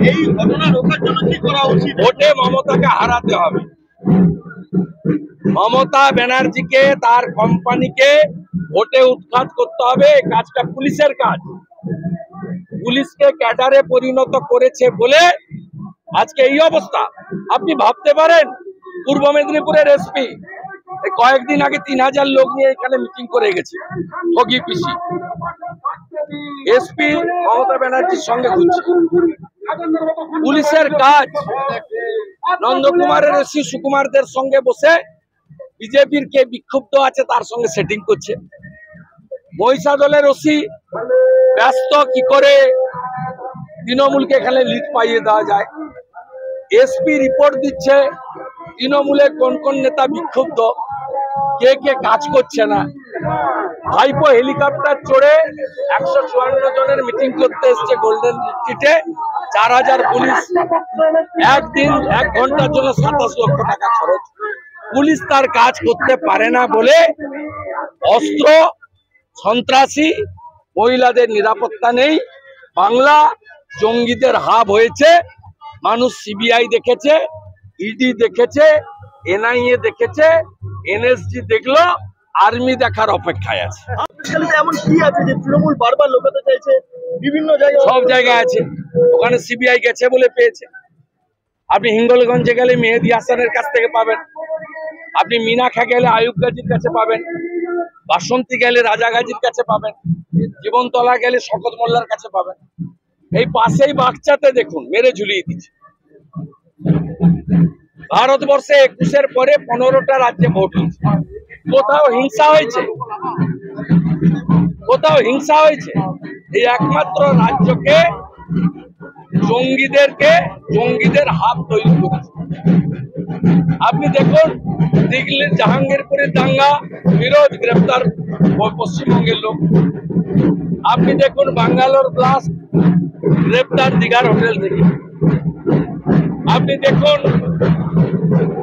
এই ঘটনা রোখার জন্য কি করা উচিত? ভোটে মমতাকে হারাতে হবে। মমতা ব্যানার্জিকে, তার কোম্পানিকে ভোটে উৎখাত করতে হবে। এই কাজটা পুলিশের কাজ। পুলিশকে ক্যাডারে পরিণত করেছে বলে আজকে এই অবস্থা। আপনি ভাবতে পারেন, পূর্ব মেদিনীপুরের এসপি কয়েকদিন আগে 3000 লোক নিয়ে এখানে মিটিং করে গেছে, ঠগি পিসি। এসপি মমতা ব্যানার্জির সঙ্গে ঘুরছে। পুলিশের কাজ নন্দকুমারের এসি সুকুমারদের সঙ্গে বসে বিজেপির কে বিক্ষুব্ধ আছে তার সঙ্গে সেটিং করছে। মহিষাদলের ওসি ব্যস্ত কি করে তৃণমূলকে এখানে লিড পাইয়ে দেওয়া যায়। এসপি রিপোর্ট দিচ্ছে তৃণমূলে কোন কোন নেতা বিক্ষুব্ধ, কে কে কাজ করছে না। ভাইপো হেলিকপ্টার চড়ে 154 জনের মিটিং করতে এসছে গোল্ডেন রিট্রিটে। 4000 পুলিশ, একদিন 1 ঘন্টার জন্য 27 লক্ষ টাকা খরচ। পুলিশ তার কাজ করতে পারে না বলে অস্ত্র, সন্ত্রাসী, মহিলাদের নিরাপত্তা নেই। বাংলা জঙ্গিদের হাব হয়েছে। মানুষ সিবিআই দেখেছে, ইডি দেখেছে, এনআইএ দেখেছে, এনএসজি দেখলো, আর্মি দেখার অপেক্ষায় আছে। এমন কি আছে যে তৃণমূল বারবার লোকাতে চাইছে? বিভিন্ন জায়গায়, সব জায়গায় আছে। ওখানে সিবিআই গেছে বলে পেয়েছে। আপনি হিঙ্গলগঞ্জে গেলে মেহেদি হাসানের কাছ থেকে পাবেন, আপনি মিনাখা গেলে আয়ুব গাজীর কাছে পাবেন, বাসন্তী গেলে রাজা গাজীর কাছে পাবেন, জীবনতলা গেলে শকত মোল্লার কাছে পাবেন। এই পাশেই বাচ্চাতে দেখুন মেরে ঝুলিয়ে দিচ্ছে। ভারতবর্ষে 21-এর পরে 15টা রাজ্যে ভোট হয়েছে। কোথাও হিংসা হয়েছে? কোথাও হিংসা হয়েছে? এই একমাত্র রাজ্যকে জঙ্গিদের হাত তৈরি করেছে। আপনি দেখুন দিল্লির জাহাঙ্গীরপুরের দাঙ্গা, ফিরোজ গ্রেপ্তার পশ্চিমবঙ্গের লোক। আপনি দেখুন বাঙ্গালোর ব্লাস্ট, গ্রেপ্তার দীঘার হোটেল থেকে। আপনি দেখুন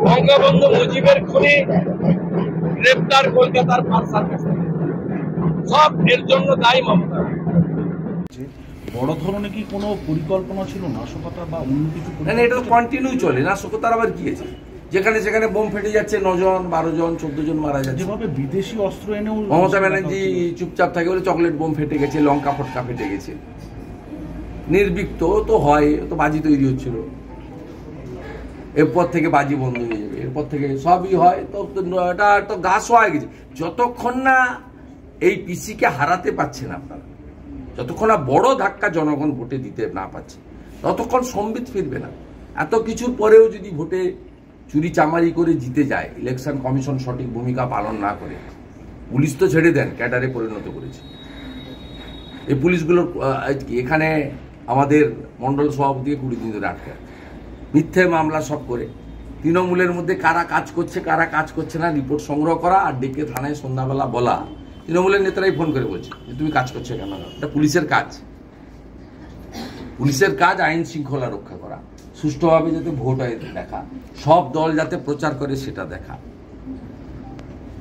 বঙ্গবন্ধু মুজিবের খুনি, গ্রেপ্তার কলকাতার ফায়ার সার্ভিস। সব এর জন্য দায়ী মমতা। বড় ধরনের কি কোনো পরিকল্পনা ছিল নাশকতা বা অন্য কিছু? না, এটা তো কন্টিনিউ চলে। নাশকতার আবার কি আছে? যেখানে সেখানে বোম ফেটে যাচ্ছে, 9 জন 12 জন 14 জন মারা যাচ্ছে। যেভাবে বিদেশি অস্ত্র এনেও মমতা ব্যানার্জি চুপচাপ থাকে বলে চকলেট বোম ফেটে গেছে, লঙ্কা ফটকা ফেটে গেছে। নির্বিক্ত তো হয়, তো বাজি তৈরি হচ্ছিল। এরপর থেকে বাজি বন্ধ হয়ে যাবে, এরপর থেকে সবই হয়। তো এটা তো গাছ হয়ে গেছে। যতক্ষণ না এই পিসিকে হারাতে পারছেন আপনারা, যতক্ষণ না বড় ধাক্কা জনগণ ভোটে দিতে না পারছে, ততক্ষণ সম্বিত ফিরবে না। এত কিছুর পরেও যদি ভোটে চুরি চামারি করে জিতে যায়, ইলেকশন কমিশন সঠিক ভূমিকা পালন না করে, পুলিশ তো ছেড়ে দেন, ক্যাডারে পরিণত করেছে। এই পুলিশগুলোর এখানে আমাদের মন্ডল সভাপতিকে 20 দিন ধরে আটকে মিথ্যে মামলা সব করে। তৃণমূলের মধ্যে কারা কাজ করছে কারা কাজ করছে না রিপোর্ট সংগ্রহ করা আর ডেকে থানায় সন্ধ্যাবেলা বলা। তৃণমূলের নেতারাই ফোন করে বলছে যে তুমি কাজ করছো কেন? এটা পুলিশের কাজ। পুলিশের কাজ আইন শৃঙ্খলা রক্ষা করা, সুষ্ঠুভাবে যাতে ভোট হয় দেখা, সব দল যাতে প্রচার করে সেটা দেখা,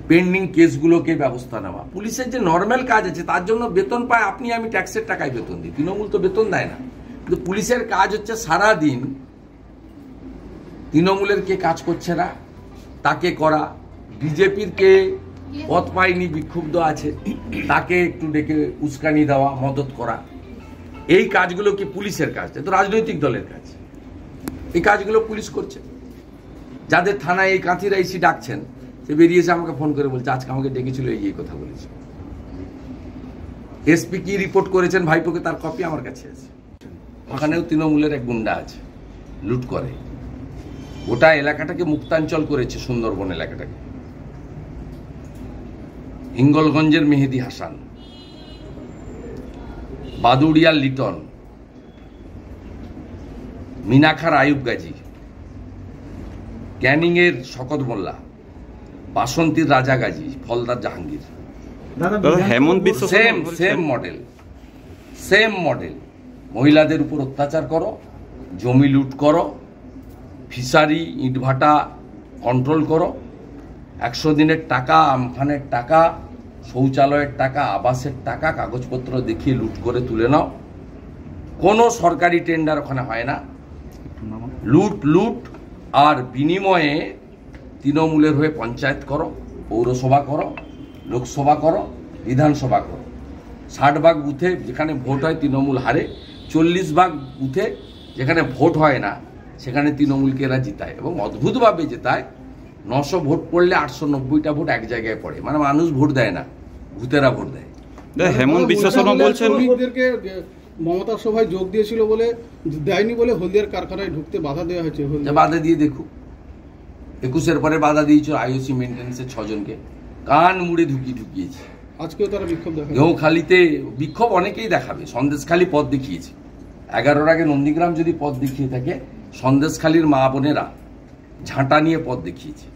পেন্ডিং কেসগুলোকে ব্যবস্থা নেওয়া। পুলিশের যে নর্মাল কাজ আছে তার জন্য বেতন পায় আপনি আমি, ট্যাক্সের টাকায় বেতন দিই। তৃণমূল তো বেতন দেয় না। কিন্তু পুলিশের কাজ হচ্ছে সারাদিন তৃণমূলের কে কাজ করছে না তাকে করা, বিজেপির কে পথ পায়নি বিক্ষুব্ধ আছে তাকে একটু ডেকে উস্কানি দেওয়া, মদত করা। এই কাজগুলো কি পুলিশের কাজ? তো রাজনৈতিক দলের কাজ। এই কাজগুলো পুলিশ করছে। যাদের থানায় এই কাঁথিরা এসে ডাকছেন, সে বেরিয়েছে আমাকে ফোন করে বলছে আজকে আমাকে ডেকেছিল, এই কথা বলেছে। এসপি কি রিপোর্ট করেছেন ভাইপোকে, তার কপি আমার কাছে আছে। ওখানেও তৃণমূলের এক গুন্ডা আছে, লুট করে। গোটা এলাকাটাকে মুক্তাঞ্চল করেছে, সুন্দরবন এলাকাটাকে। হিঙ্গলগঞ্জের মেহেদি হাসান, বাদুড়িয়ার লিটন, মিনাখার আয়ুব গাজী, ক্যানিংয়ের শকত মোল্লা, বাসন্তীর রাজা গাজী, ফলদার জাহাঙ্গীর। হেমন্ত বিশ্ব সেম মডেল। মহিলাদের উপর অত্যাচার করো, জমি লুট করো, ফিশারি ইটভাটা কন্ট্রোল করো, 100 দিনের টাকা, আমফানের টাকা, শৌচালয়ের টাকা, আবাসের টাকা, কাগজপত্র দেখিয়ে লুট করে তুলে নাও। কোনো সরকারি টেন্ডার ওখানে হয় না। লুট আর বিনিময়ে তৃণমূলের হয়ে পঞ্চায়েত করো, পৌরসভা করো, লোকসভা করো, বিধানসভা করো। 60 ভাগ বুথে যেখানে ভোট হয় তৃণমূল হারে, 40 ভাগ বুথে যেখানে ভোট হয় না সেখানে তৃণমূলকে এরা জিতায়, এবং অদ্ভুতভাবে জেতায়। 900 ভোট পড়লে 890টা ভোট এক জায়গায় পড়ে, মানে মানুষ ভোট দেয় না, ভূতেরা ভোট দেয়। হেমন্ত বিশ্ব শর্মা বলছেন শ্রমিকদেরকে মমতার সভায় যোগ দিয়েছিল বলে দেয়নি বলে হলদিয়ার কারখানায় ঢুকতে বাধা দেওয়া হয়েছে। বাধা দিয়ে দেখুক, 21-এর পরে বাধা দিয়েছিল আইওসি মেনটেন্সের 6 জনকে, কান মুড়ে ঢুকিয়েছে। আজকেও তারা বিক্ষোভ দেখাবে। গৌখালিতে বিক্ষোভ অনেকেই দেখাবে, সন্দেশখালী পথ দেখিয়েছে। 11-র আগে নন্দীগ্রাম যদি পথ দেখিয়ে থাকে, সন্দেশখালীর মা বোনেরা ঝাঁটা নিয়ে পথ দেখিয়েছে।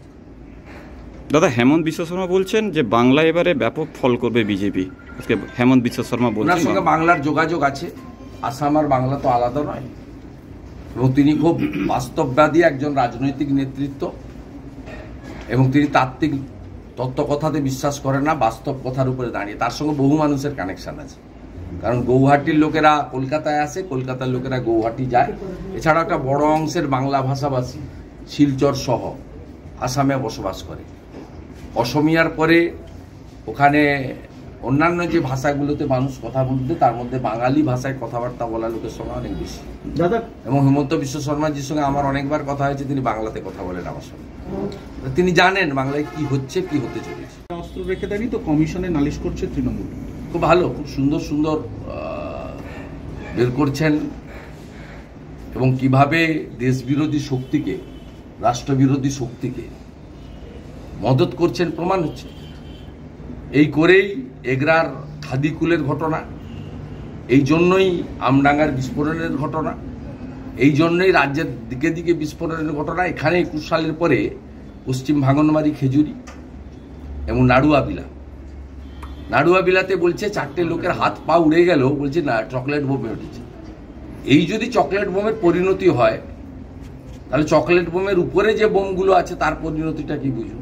দাদা হেমন্ত বিশ্ব শর্মা বলছেন যে বাংলা এবারে ব্যাপক ফল করবে বিজেপি। আজকে হেমন্ত বিশ্ব শর্মা ওনার বলছেন সঙ্গে বাংলার যোগাযোগ আছে, আসাম আর বাংলা তো আলাদা নয়, এবং তিনি খুব বাস্তববাদী একজন রাজনৈতিক নেতৃত্ব, এবং তিনি তাত্ত্বিক তত্ত্বকথাতে বিশ্বাস করেন না, বাস্তব কথার উপরে দাঁড়িয়ে। তার সঙ্গে বহু মানুষের কানেকশন আছে, কারণ গৌহাটির লোকেরা কলকাতায় আসে, কলকাতার লোকেরা গৌহাটি যায়। এছাড়া একটা বড় অংশের বাংলা ভাষাভাষী শিলচর সহ আসামে বসবাস করে। অসমিয়ার পরে ওখানে অন্যান্য যে ভাষাগুলোতে মানুষ কথা বলতে, তার মধ্যে বাঙালি ভাষায় কথাবার্তা বলা লোকের সংখ্যা অনেক বেশি। দাদা, এবং হেমন্ত বিশ্ব শর্মাজির সঙ্গে আমার অনেকবার কথা হয়েছে, তিনি বাংলাতে কথা বলেন আমার সঙ্গে। তিনি জানেন বাংলায় কি হচ্ছে, কি হতে চলেছে। অস্ত্র রেখে দেয়নি তো কমিশনে নালিশ করছে তৃণমূল। খুব ভালো, খুব সুন্দর সুন্দর বের করছেন, এবং কিভাবে দেশবিরোধী শক্তিকে, রাষ্ট্রবিরোধী শক্তিকে মদত করছেন প্রমাণ হচ্ছে। এই করেই এগরার খাদিকুলের ঘটনা, এই জন্যই আমডাঙ্গার বিস্ফোরণের ঘটনা, এই জন্যই রাজ্যের দিকে দিকে বিস্ফোরণের ঘটনা। এখানে 21 সালের পরে পশ্চিম ভাঙনমারি, খেজুরি এবং নাড়ুয়াবিলাতে বলছে 4টে লোকের হাত পা উড়ে গেল, বলছে না চকলেট বোমে উঠেছে। এই যদি চকলেট বোমের পরিণতি হয়, তাহলে চকলেট বোমের উপরে যে বোমগুলো আছে তার পরিণতিটা কি বুঝুন।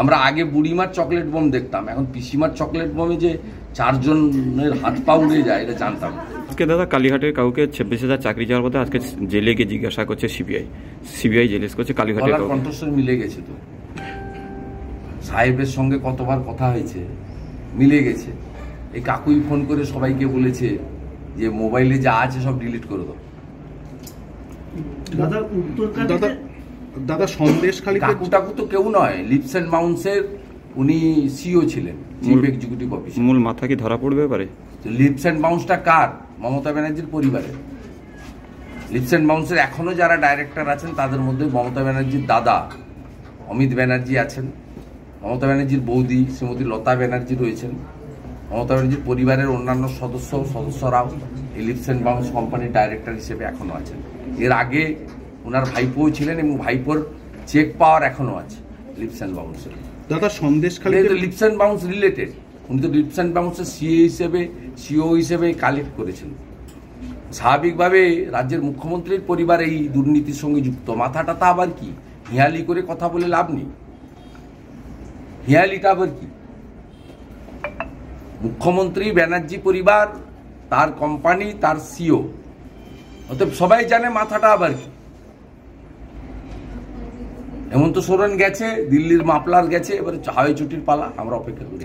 আমরা আগে বুড়িমার চকলেট বোম দেখতাম, এখন পিসিমার চকলেট বোমে যে 4 জনের হাত পা উড়ে যায় এটা জানতাম। আজকে দাদা কালীঘাটের কাউকে 26,000 চাকরি যাওয়ার কথা আজকে জেলে গিয়ে জিজ্ঞাসা করছে সিবিআই জেলেস করছে কালীঘাটের কাউকে। কণ্ঠস্বর মিলে গেছে তো, সাহেবের সঙ্গে কতবার কথা হয়েছে, মিলে গেছে। এই কাকুই ফোন করে সবাইকে বলেছে যে মোবাইলে যা আছে সব ডিলিট করে দাও। দাদা সন্দেশখালীতে কাকু তো কেউ নয়, লিপস এন্ড মাউন্টসের উনি সিও ছিলেন, চিফ এক্সিকিউটিভ অফিসার। মূল মাথা কি ধরা পড়বে এবারে? লিপস এন্ড মাউন্টসটা কার? মমতা ব্যানার্জির পরিবারের। লিপস এন্ড মাউন্টসের এখনো যারা ডাইরেক্টর আছেন তাদের মধ্যে মমতা ব্যানার্জির দাদা অমিত ব্যানার্জি আছেন, মমতা ব্যানার্জির বৌদি শ্রীমতী লতা ব্যানার্জি রয়েছেন, মমতা ব্যানার্জির পরিবারের অন্যান্য সদস্যরাও এই লিপস এন্ড মাউন্টস কোম্পানির ডাইরেক্টর হিসেবে এখনো আছেন। এর আগে ওনার ভাইপোও ছিলেন, এবং ভাইপোর চেক পাওয়ার এখনো আছে লিপস এন্ড মাউন্টসের। দাদা সন্দেশখালীতে লিপস এন্ড মাউন্টস রিলেটেড, উনি তো লিপস এন্ড মাউন্টসের সিও হিসেবে কালেক্ট করেছেন। স্বাভাবিকভাবে রাজ্যের মুখ্যমন্ত্রীর পরিবার এই দুর্নীতির সঙ্গে যুক্ত। মাথাটা তা আবার কি, হিয়ালি করে কথা বলে লাভ নেই। হিয়ালিটা আবার কি? মুখ্যমন্ত্রী, ব্যানার্জি পরিবার, তার কোম্পানি, তার সিও, অতএব সবাই জানে মাথাটা আবার কি। হেমন্ত সোরেন গেছে, দিল্লির মাপলার গেছে, এবারে হাওয়াই ছুটির পালা, আমরা অপেক্ষা করি।